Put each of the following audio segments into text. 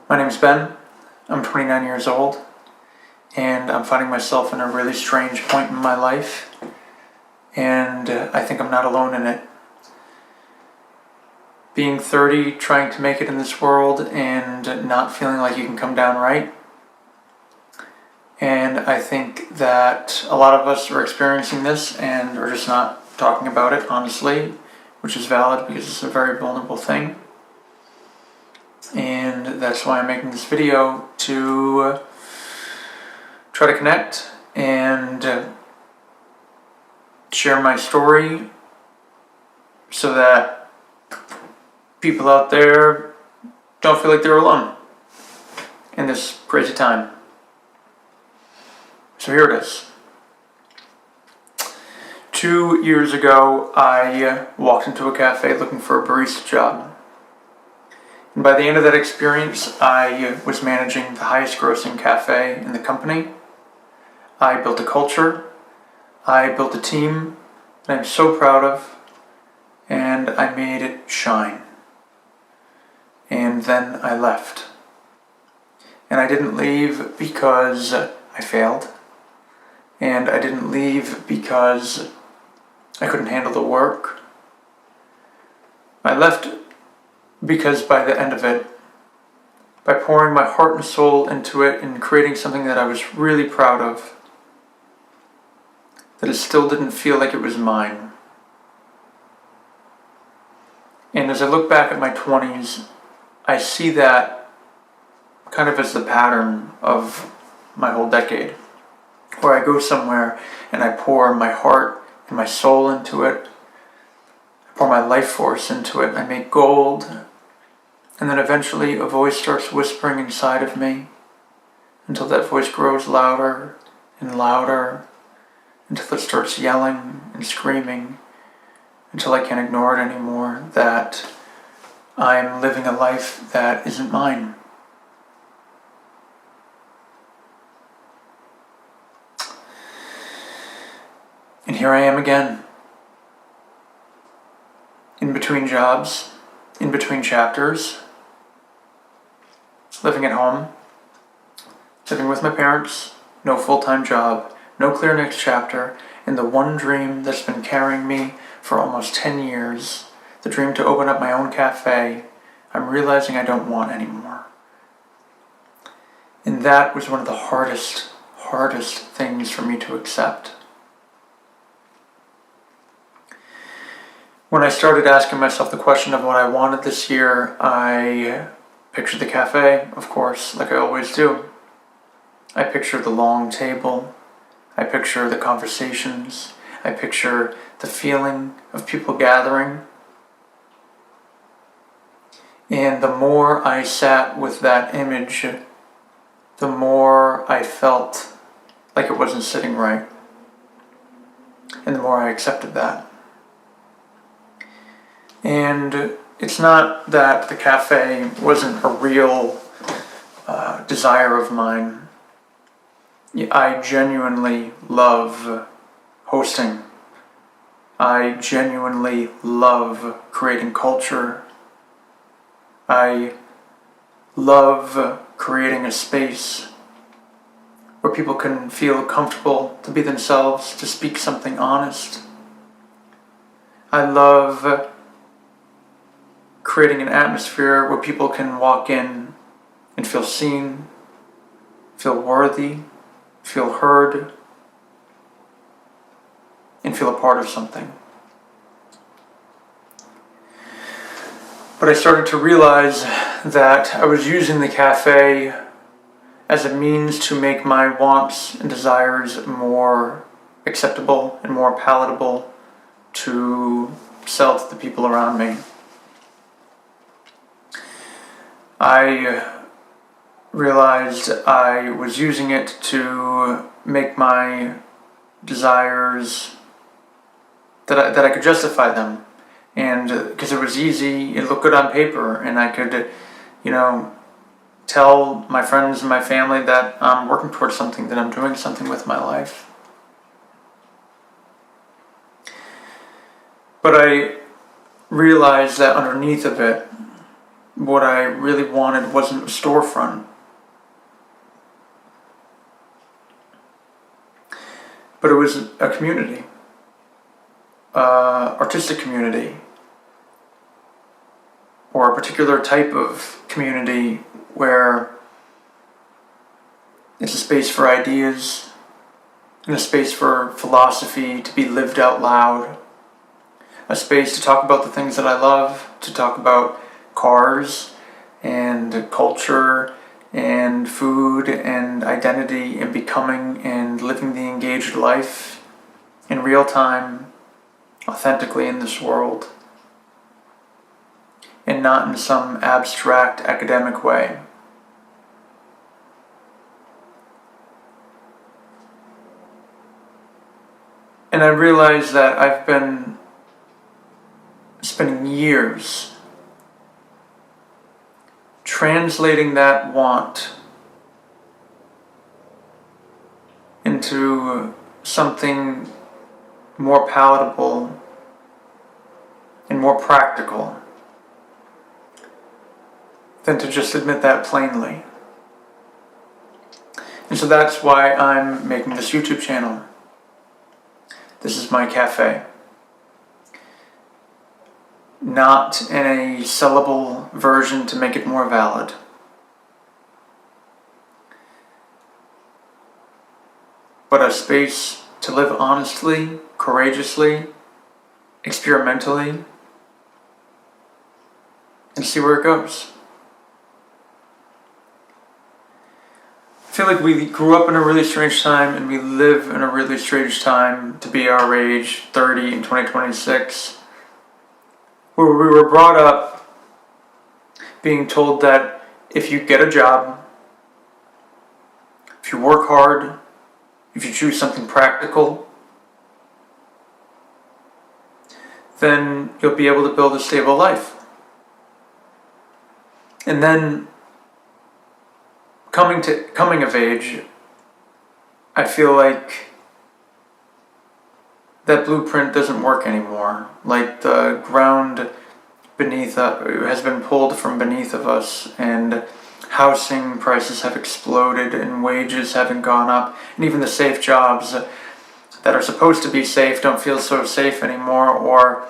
My name's Ben. I'm 29 years old, and I'm finding myself in a really strange point in my life, and I think I'm not alone in it. Being 30, trying to make it in this world, and not feeling like you can come down right. And I think that a lot of us are experiencing this and are just not talking about it, honestly, which is valid because it's a very vulnerable thing. And that's why I'm making this video, to try to connect and share my story so that people out there don't feel like they're alone in this crazy time. So here it is. 2 years ago, I walked into a cafe looking for a barista job. And by the end of that experience, I was managing the highest grossing cafe in the company. I built a culture. I built a team that I'm so proud of. And I made it shine. And then I left. And I didn't leave because I failed. And I didn't leave because I couldn't handle the work. I left because by the end of it, by pouring my heart and soul into it and creating something that I was really proud of, that it still didn't feel like it was mine. And as I look back at my 20s, I see that kind of as the pattern of my whole decade, where I go somewhere and I pour my heart and my soul into it, I pour my life force into it, I make gold, and then eventually a voice starts whispering inside of me until that voice grows louder and louder, until it starts yelling and screaming, until I can't ignore it anymore, that I'm living a life that isn't mine. And here I am again, in between jobs, in between chapters, living at home, living with my parents, no full-time job, no clear next chapter, and the one dream that's been carrying me for almost 10 years, the dream to open up my own cafe, I'm realizing I don't want anymore. And that was one of the hardest things for me to accept. When I started asking myself the question of what I wanted this year, I pictured the cafe, of course, like I always do. I picture the long table. I picture the conversations. I picture the feeling of people gathering. And the more I sat with that image, the more I felt like it wasn't sitting right. And the more I accepted that. And it's not that the cafe wasn't a real desire of mine. I genuinely love hosting. I genuinely love creating culture. I love creating a space where people can feel comfortable to be themselves, to speak something honest. I love creating an atmosphere where people can walk in and feel seen, feel worthy, feel heard, and feel a part of something. But I started to realize that I was using the cafe as a means to make my wants and desires more acceptable and more palatable to sell to the people around me. I realized I was using it to make my desires, that I could justify them, and because it was easy, it looked good on paper, and I could, tell my friends and my family that I'm working towards something, that I'm doing something with my life. But I realized that underneath of it, what I really wanted wasn't a storefront, but it was a community, artistic community, or a particular type of community where it's a space for ideas and a space for philosophy to be lived out loud, a space to talk about the things that I love, to talk about cars and culture and food and identity and becoming and living the engaged life in real time, authentically in this world, and not in some abstract academic way. And I realized that I've been spending years translating that want into something more palatable and more practical than to just admit that plainly. And so that's why I'm making this YouTube channel. This is my cafe. Not in a sellable version to make it more valid. But a space to live honestly, courageously, experimentally, and see where it goes. I feel like we grew up in a really strange time and we live in a really strange time to be our age, 30 in 2026, where we were brought up being told that if you get a job, if you work hard, if you choose something practical, then you'll be able to build a stable life. And then coming of age, I feel like that blueprint doesn't work anymore. Like the ground beneath has been pulled from beneath of us, and housing prices have exploded and wages haven't gone up, and even the safe jobs that are supposed to be safe don't feel so safe anymore, or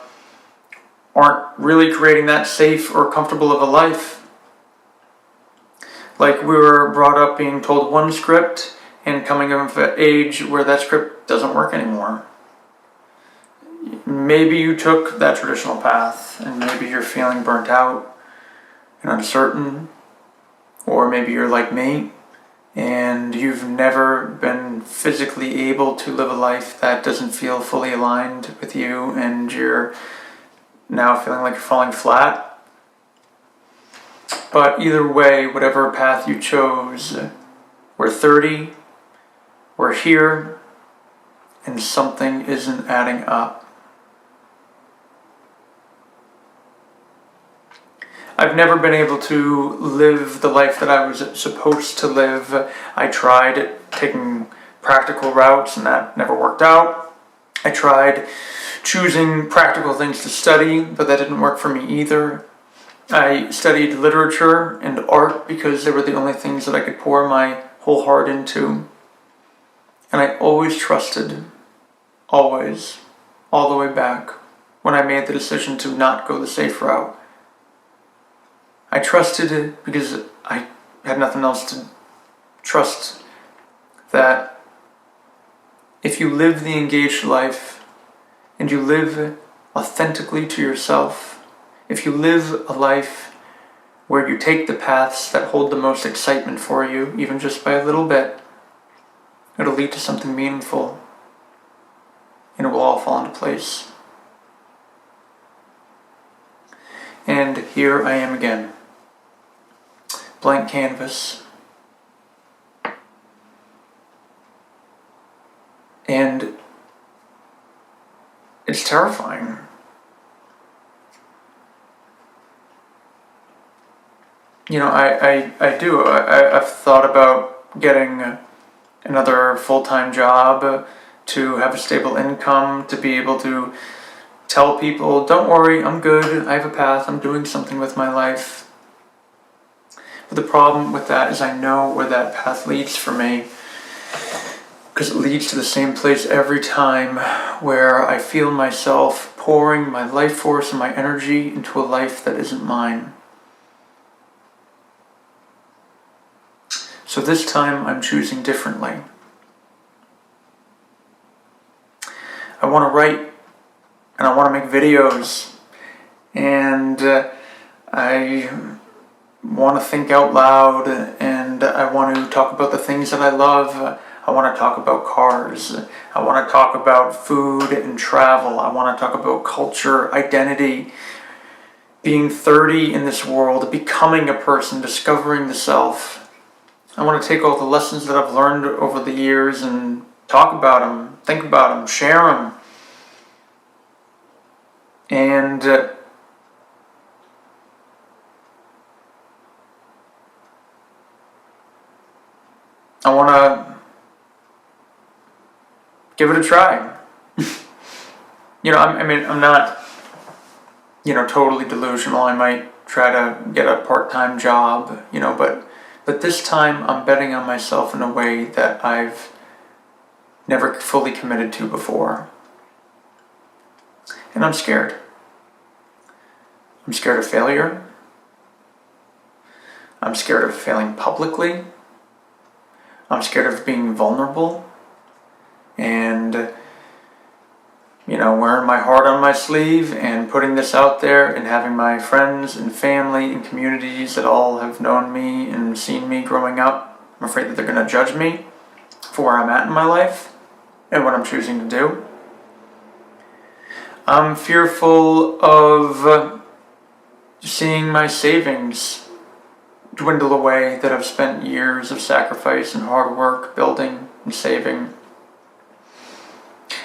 aren't really creating that safe or comfortable of a life. Like we were brought up being told one script and coming of age where that script doesn't work anymore. Maybe you took that traditional path and maybe you're feeling burnt out and uncertain, or maybe you're like me and you've never been physically able to live a life that doesn't feel fully aligned with you and you're now feeling like you're falling flat. But either way, whatever path you chose, we're 30, we're here, and something isn't adding up. I've never been able to live the life that I was supposed to live. I tried taking practical routes and that never worked out. I tried choosing practical things to study, but that didn't work for me either. I studied literature and art because they were the only things that I could pour my whole heart into. And I always trusted, always, all the way back, when I made the decision to not go the safe route. I trusted it because I had nothing else to trust, that if you live the engaged life and you live authentically to yourself, if you live a life where you take the paths that hold the most excitement for you, even just by a little bit, it'll lead to something meaningful, and it will all fall into place. And here I am again. Blank canvas. And it's terrifying. You know, I've thought about getting another full-time job to have a stable income, to be able to tell people, don't worry, I'm good, I have a path, I'm doing something with my life. But the problem with that is I know where that path leads for me, because it leads to the same place every time, where I feel myself pouring my life force and my energy into a life that isn't mine. So this time I'm choosing differently. I want to write and I want to make videos, and I want to think out loud, and I want to talk about the things that I love. I want to talk about cars. I want to talk about food and travel. I want to talk about culture, identity, being 30 in this world, becoming a person, discovering the self. I want to take all the lessons that I've learned over the years and talk about them, think about them, share them. And I want to give it a try. I'm not, totally delusional. I might try to get a part-time job, but this time I'm betting on myself in a way that I've never fully committed to before. And I'm scared. I'm scared of failure. I'm scared of failing publicly. I'm scared of being vulnerable and, wearing my heart on my sleeve and putting this out there and having my friends and family and communities that all have known me and seen me growing up. I'm afraid that they're going to judge me for where I'm at in my life and what I'm choosing to do. I'm fearful of seeing my savings dwindle away that I've spent years of sacrifice and hard work building and saving.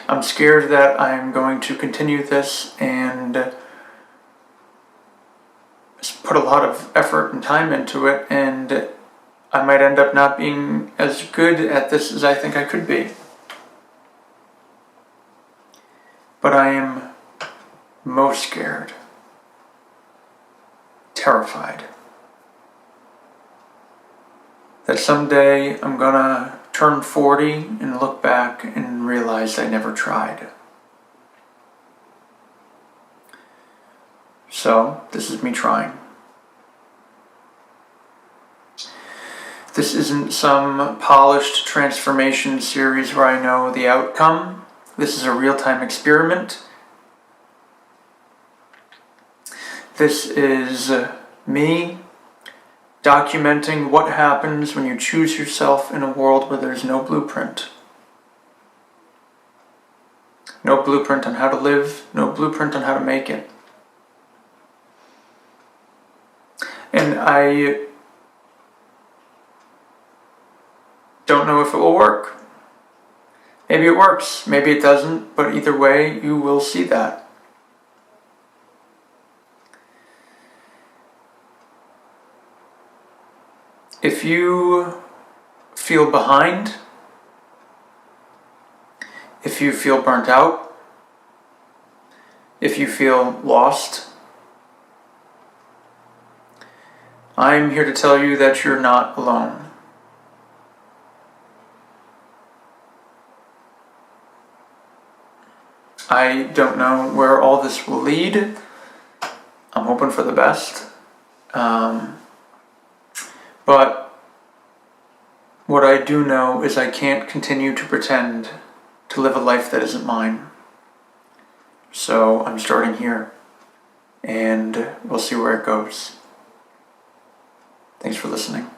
I'm scared that I'm going to continue this and put a lot of effort and time into it, and I might end up not being as good at this as I think I could be. But I am most scared, terrified, that someday I'm gonna turn 40 and look back and realize I never tried. So, this is me trying. This isn't some polished transformation series where I know the outcome. This is a real-time experiment. This is me documenting what happens when you choose yourself in a world where there's no blueprint. No blueprint on how to live, no blueprint on how to make it. And I don't know if it will work. Maybe it works, maybe it doesn't, but either way, you will see that. If you feel behind, if you feel burnt out, if you feel lost, I'm here to tell you that you're not alone. I don't know where all this will lead. I'm hoping for the best. But what I do know is I can't continue to pretend to live a life that isn't mine. So I'm starting here, and we'll see where it goes. Thanks for listening.